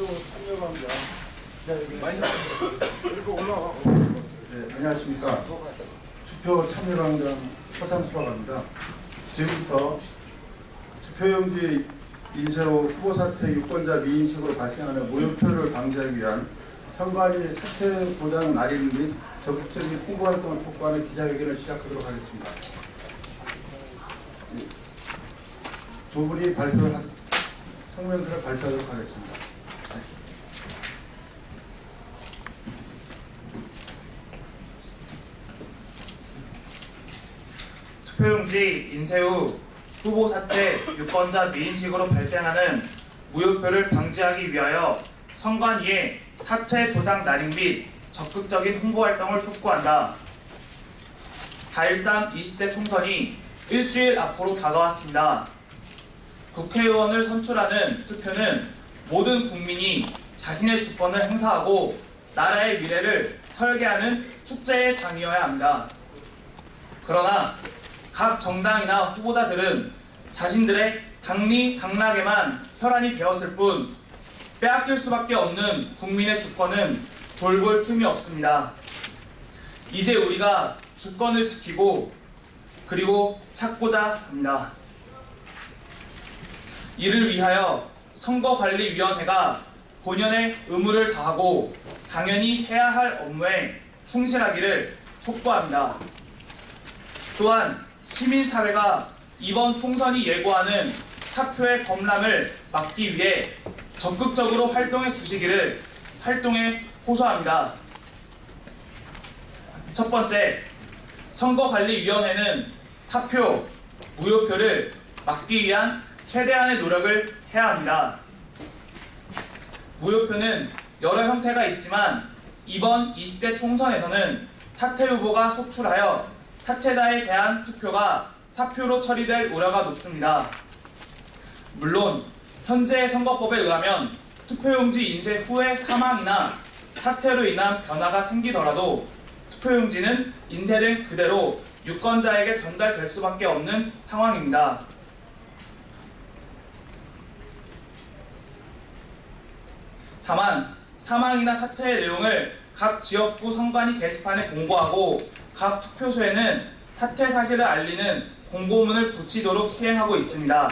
참여합니다. 이렇게 올라가고. 네, 안녕하십니까. 투표 참여광장 허상수라고 합니다. 지금부터 투표용지 인쇄로 후보 사퇴 유권자 미인식으로 발생하는 무효표를 방지하기 위한 선관위 사퇴 보장 날인 및 적극적인 홍보 활동을 촉구하는 기자회견을 시작하도록 하겠습니다. 두 분이 성명서를 발표하도록 하겠습니다. 투표용지 인쇄 후 후보 사퇴 유권자 미인식으로 발생하는 무효표를 방지하기 위하여 선관위의 사퇴 도장 날인 및 적극적인 홍보 활동을 촉구한다. 4.13 20대 총선이 일주일 앞으로 다가왔습니다. 국회의원을 선출하는 투표는 모든 국민이 자신의 주권을 행사하고 나라의 미래를 설계하는 축제의 장이어야 합니다. 그러나 각 정당이나 후보자들은 자신들의 당리당락에만 혈안이 되었을 뿐 빼앗길 수밖에 없는 국민의 주권은 돌볼 틈이 없습니다. 이제 우리가 주권을 지키고 그리고 찾고자 합니다. 이를 위하여 선거관리위원회가 본연의 의무를 다하고 당연히 해야 할 업무에 충실하기를 촉구합니다. 또한 시민사회가 이번 총선이 예고하는 사표의 범람을 막기 위해 적극적으로 활동해 주시기를 호소합니다. 첫 번째, 선거관리위원회는 사표, 무효표를 막기 위한 최대한의 노력을 해야 합니다. 무효표는 여러 형태가 있지만 이번 20대 총선에서는 사퇴 후보가 속출하여 사퇴자에 대한 투표가 사표로 처리될 우려가 높습니다. 물론 현재 선거법에 의하면 투표용지 인쇄 후의 사망이나 사퇴로 인한 변화가 생기더라도 투표용지는 인쇄된 그대로 유권자에게 전달될 수밖에 없는 상황입니다. 다만 사망이나 사퇴의 내용을 각 지역구 선관위 게시판에 공고하고 각 투표소에는 사퇴 사실을 알리는 공고문을 붙이도록 시행하고 있습니다.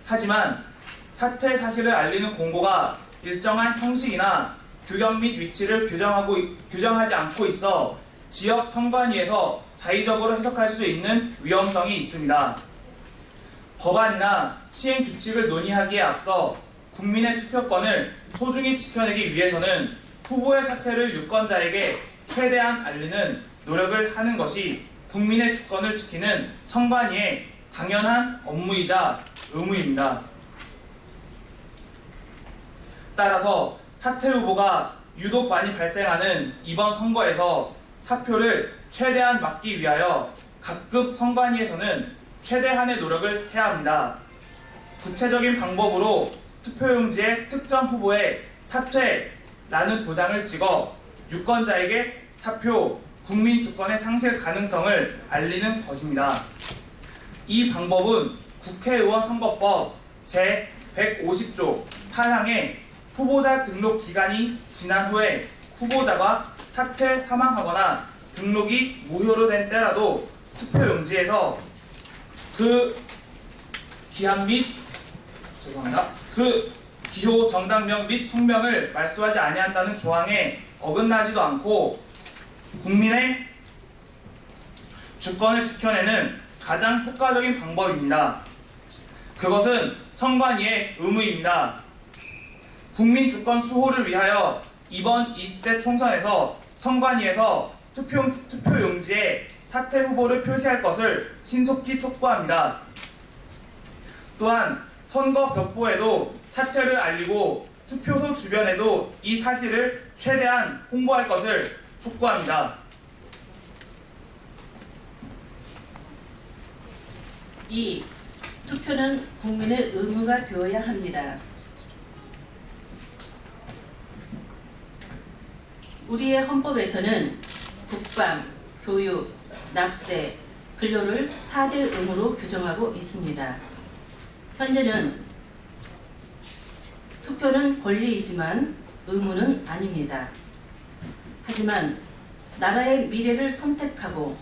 하지만 사퇴 사실을 알리는 공고가 일정한 형식이나 규격 및 위치를 규정하지 않고 있어 지역 선관위에서 자의적으로 해석할 수 있는 위험성이 있습니다. 법안이나 시행 규칙을 논의하기에 앞서 국민의 투표권을 소중히 지켜내기 위해서는 후보의 사퇴를 유권자에게 최대한 알리는 노력을 하는 것이 국민의 주권을 지키는 선관위의 당연한 업무이자 의무입니다. 따라서 사퇴 후보가 유독 많이 발생하는 이번 선거에서 사표를 최대한 막기 위하여 각급 선관위에서는 최대한의 노력을 해야 합니다. 구체적인 방법으로 투표용지에 특정 후보의 사퇴라는 도장을 찍어 유권자에게 사표, 국민 주권의 상실 가능성을 알리는 것입니다. 이 방법은 국회의원 선거법 제150조 8항에 후보자 등록 기간이 지난 후에 후보자가 사퇴 사망하거나 등록이 무효로 된 때라도 투표용지에서 그 기한 및 그 기호 정당명 및 성명을 말소하지 아니한다는 조항에 어긋나지도 않고 국민의 주권을 지켜내는 가장 효과적인 방법입니다. 그것은 선관위의 의무입니다. 국민 주권 수호를 위하여 이번 20대 총선에서 선관위에서 투표용지에 사퇴 후보를 표시할 것을 신속히 촉구합니다. 또한 선거 벽보에도 사퇴를 알리고 투표소 주변에도 이 사실을 최대한 홍보할 것을 촉구합니다. 2. 투표는 국민의 의무가 되어야 합니다. 우리의 헌법에서는 국방, 교육, 납세, 근로를 4대 의무로 규정하고 있습니다. 현재는 투표는 권리이지만 의무는 아닙니다. 하지만 나라의 미래를 선택하고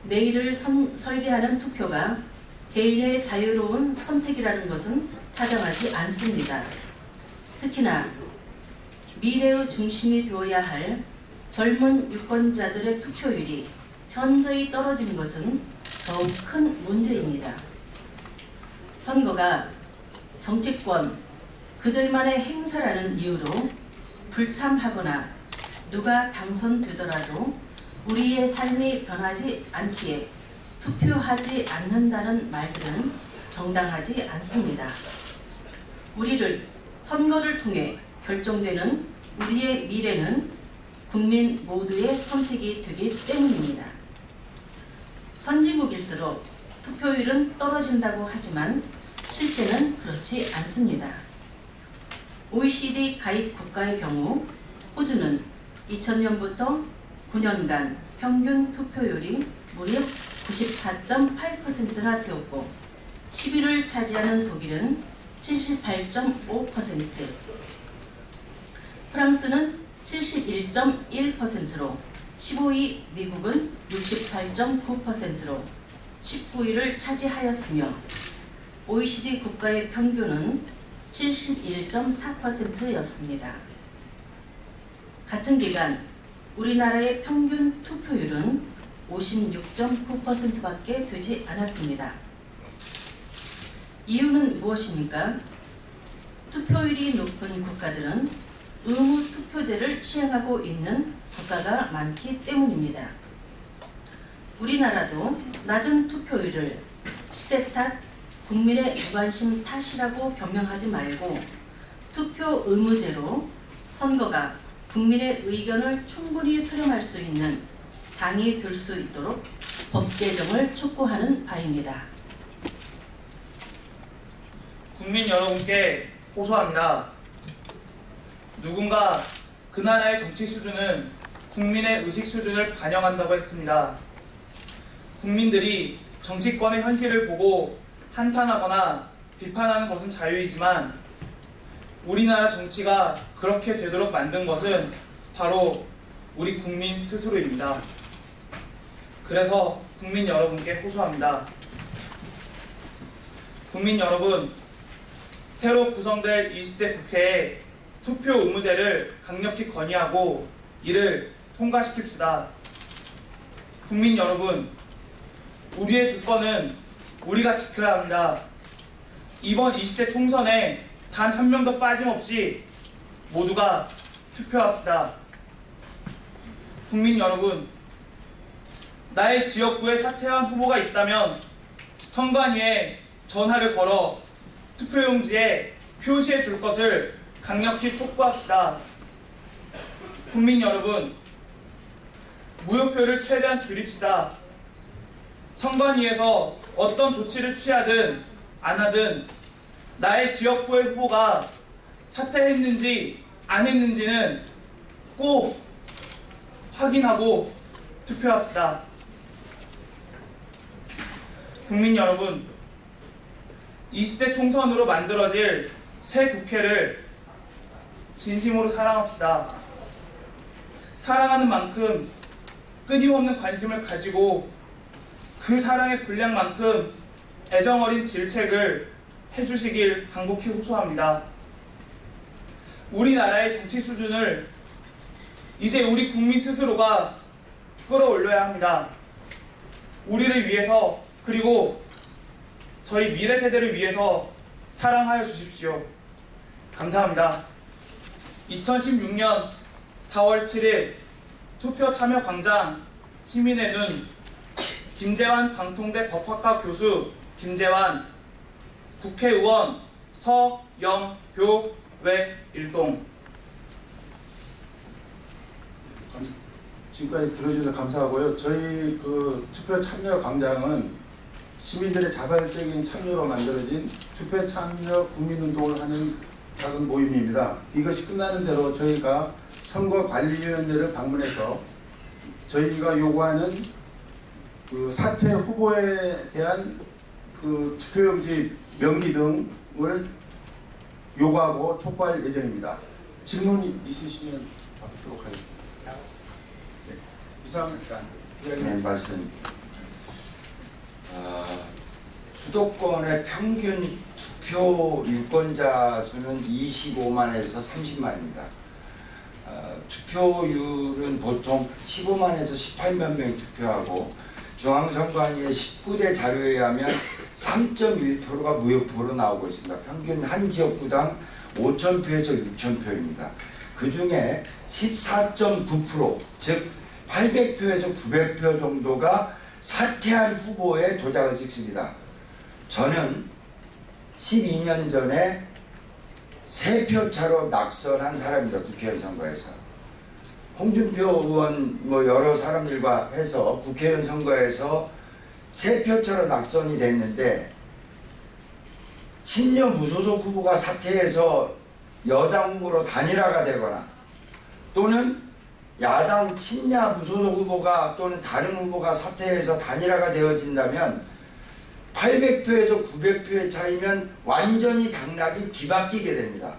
내일을 설계하는 투표가 개인의 자유로운 선택이라는 것은 타당하지 않습니다. 특히나 미래의 중심이 되어야 할 젊은 유권자들의 투표율이 현저히 떨어진 것은 더욱 큰 문제입니다. 선거가 정치권 그들만의 행사라는 이유로 불참하거나 누가 당선되더라도 우리의 삶이 변하지 않기에 투표하지 않는다는 말들은 정당하지 않습니다. 우리를 선거를 통해 결정되는 우리의 미래는 국민 모두의 선택이 되기 때문입니다. 선진국일수록 투표율은 떨어진다고 하지만 실제는 그렇지 않습니다. OECD 가입 국가의 경우 호주는 2000년부터 9년간 평균 투표율이 무려 94.8%나 되었고 10위를 차지하는 독일은 78.5%, 프랑스는 71.1%로 15위 미국은 68.9%로 19위를 차지하였으며 OECD 국가의 평균은 71.4%였습니다. 같은 기간 우리나라의 평균 투표율은 56.9%밖에 되지 않았습니다. 이유는 무엇입니까? 투표율이 높은 국가들은 의무 투표제를 시행하고 있는 국가가 많기 때문입니다. 우리나라도 낮은 투표율을 시대 탓, 국민의 무관심 탓이라고 변명하지 말고 투표 의무제로 선거가 국민의 의견을 충분히 수렴할 수 있는 장이 될 수 있도록 법 개정을 촉구하는 바입니다. 국민 여러분께 호소합니다. 누군가 그 나라의 정치 수준은 국민의 의식 수준을 반영한다고 했습니다. 국민들이 정치권의 현실을 보고 한탄하거나 비판하는 것은 자유이지만 우리나라 정치가 그렇게 되도록 만든 것은 바로 우리 국민 스스로입니다. 그래서 국민 여러분께 호소합니다. 국민 여러분, 새로 구성될 20대 국회에 투표 의무제를 강력히 건의하고 이를 통과시킵시다. 국민 여러분, 우리의 주권은 우리가 지켜야 합니다. 이번 20대 총선에 단 한 명도 빠짐없이 모두가 투표합시다. 국민 여러분, 나의 지역구에 차태현 후보가 있다면 선관위에 전화를 걸어 투표용지에 표시해 줄 것을 강력히 촉구합시다. 국민 여러분, 무효표를 최대한 줄입시다. 선관위에서 어떤 조치를 취하든 안 하든 나의 지역구의 후보가 사퇴했는지 안 했는지는 꼭 확인하고 투표합시다. 국민 여러분, 20대 총선으로 만들어질 새 국회를 진심으로 사랑합시다. 사랑하는 만큼 끊임없는 관심을 가지고 그 사랑의 분량만큼 애정어린 질책을 해주시길 간곡히 호소합니다. 우리나라의 정치 수준을 이제 우리 국민 스스로가 끌어올려야 합니다. 우리를 위해서, 그리고 저희 미래 세대를 위해서 사랑하여 주십시오. 감사합니다. 2016년 4월 7일 투표 참여 광장 시민의 눈, 김재환 방통대 법학과 교수 김재환, 국회의원 서영교외 일동. 지금까지 들어주셔서 감사하고요. 저희 투표 참여 광장은 시민들의 자발적인 참여로 만들어진 투표 참여 국민운동을 하는 작은 모임입니다. 이것이 끝나는 대로 저희가 선거관리위원회를 방문해서 저희가 요구하는 사퇴 후보에 대한 투표용지 명기 등을 요구하고 촉구할 예정입니다. 질문 있으시면 받도록 하겠습니다. 네. 이상 네, 말씀. 수도권의 평균 투표 유권자 수는 25만에서 30만입니다. 투표율은 보통 15만에서 18만 명이 투표하고 중앙선관위의 19대 자료에 의하면 3.1%가 무효표로 나오고 있습니다. 평균 한 지역구당 5,000표에서 6,000표입니다. 그 중에 14.9%, 즉 800표에서 900표 정도가 사퇴한 후보에 도장을 찍습니다. 저는 12년 전에 3표 차로 낙선한 사람입니다. 국회의원 선거에서. 홍준표 의원 여러 사람들과 해서 국회의원 선거에서 3표 차로 낙선이 됐는데 친여 무소속 후보가 사퇴해서 여당 후보로 단일화가 되거나 또는 야당 친야 무소속 후보가 또는 다른 후보가 사퇴해서 단일화가 되어진다면 800표에서 900표의 차이면 완전히 당락이 뒤바뀌게 됩니다.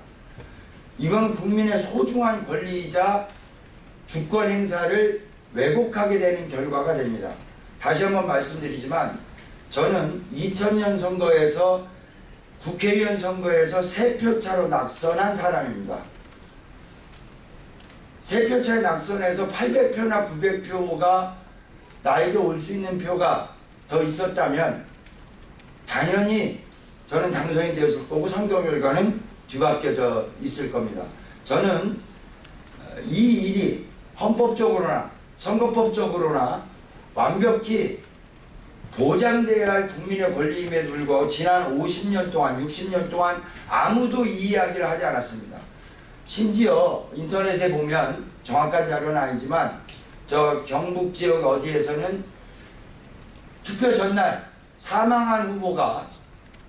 이건 국민의 소중한 권리이자 주권 행사를 왜곡하게 되는 결과가 됩니다. 다시 한번 말씀드리지만 저는 2000년 선거에서 국회의원 선거에서 3표 차로 낙선한 사람입니다. 3표 차에 낙선해서 800표나 900표가 나에게 올 수 있는 표가 더 있었다면 당연히 저는 당선이 되었을 거고 선거 결과는 뒤바뀌어져 있을 겁니다. 저는 이 일이 헌법적으로나 선거법적으로나 완벽히 보장되어야 할 국민의 권리임에도 불구하고 지난 50년 동안 60년 동안 아무도 이 이야기를 하지 않았습니다. 심지어 인터넷에 보면 정확한 자료는 아니지만 저 경북 지역 어디에서는 투표 전날 사망한 후보가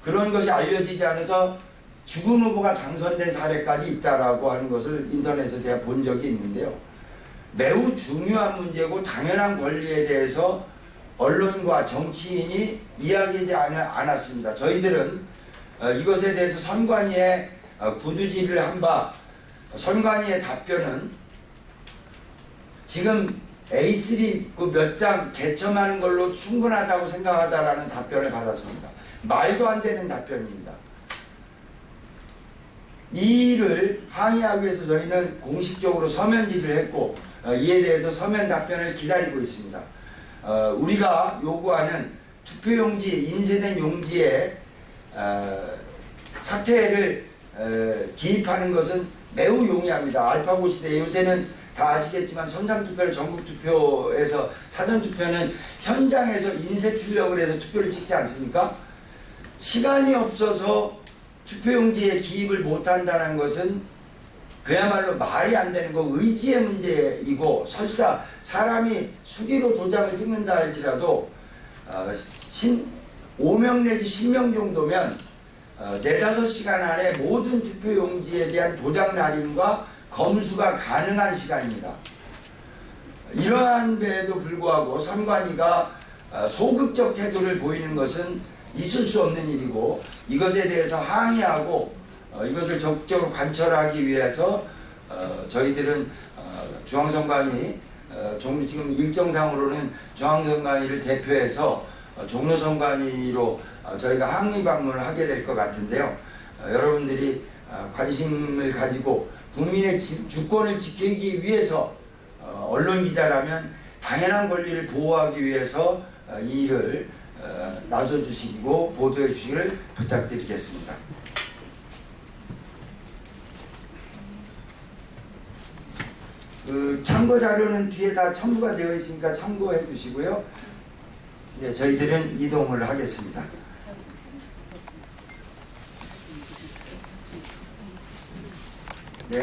그런 것이 알려지지 않아서 죽은 후보가 당선된 사례까지 있다라고 하는 것을 인터넷에서 제가 본 적이 있는데요. 매우 중요한 문제고 당연한 권리에 대해서 언론과 정치인이 이야기하지 않았습니다. 저희들은 이것에 대해서 선관위에 구두질을 한 바 선관위의 답변은 지금 A3 그 몇 장 개첨하는 걸로 충분하다고 생각하다라는 답변을 받았습니다. 말도 안 되는 답변입니다. 이 일을 항의하기 위해서 저희는 공식적으로 서면 질의를 했고 이에 대해서 서면 답변을 기다리고 있습니다. 우리가 요구하는 투표용지, 인쇄된 용지에 사퇴를 기입하는 것은 매우 용이합니다. 알파고 시대 요새는 다 아시겠지만 선상투표를 전국투표에서 사전투표는 현장에서 인쇄 출력을 해서 투표를 찍지 않습니까? 시간이 없어서 투표용지에 기입을 못한다는 것은 그야말로 말이 안 되는 거 의지의 문제이고 설사 사람이 수기로 도장을 찍는다 할지라도 5명 내지 10명 정도면 4-5시간 안에 모든 투표용지에 대한 도장 날인과 검수가 가능한 시간입니다. 이러한 데에도 불구하고 선관위가 소극적 태도를 보이는 것은 있을 수 없는 일이고 이것에 대해서 항의하고 이것을 적극적으로 관철하기 위해서 저희들은 중앙선관위 지금 일정상으로는 중앙선관위를 대표해서 종로선관위로 저희가 항의 방문을 하게 될 것 같은데요. 여러분들이 관심을 가지고 국민의 주권을 지키기 위해서 언론 기자라면 당연한 권리를 보호하기 위해서 이 일을 나서 주시고 보도해 주시기를 부탁드리겠습니다. 그 참고 자료는 뒤에 다 첨부가 되어 있으니까 참고해 주시고요. 네, 저희들은 이동을 하겠습니다.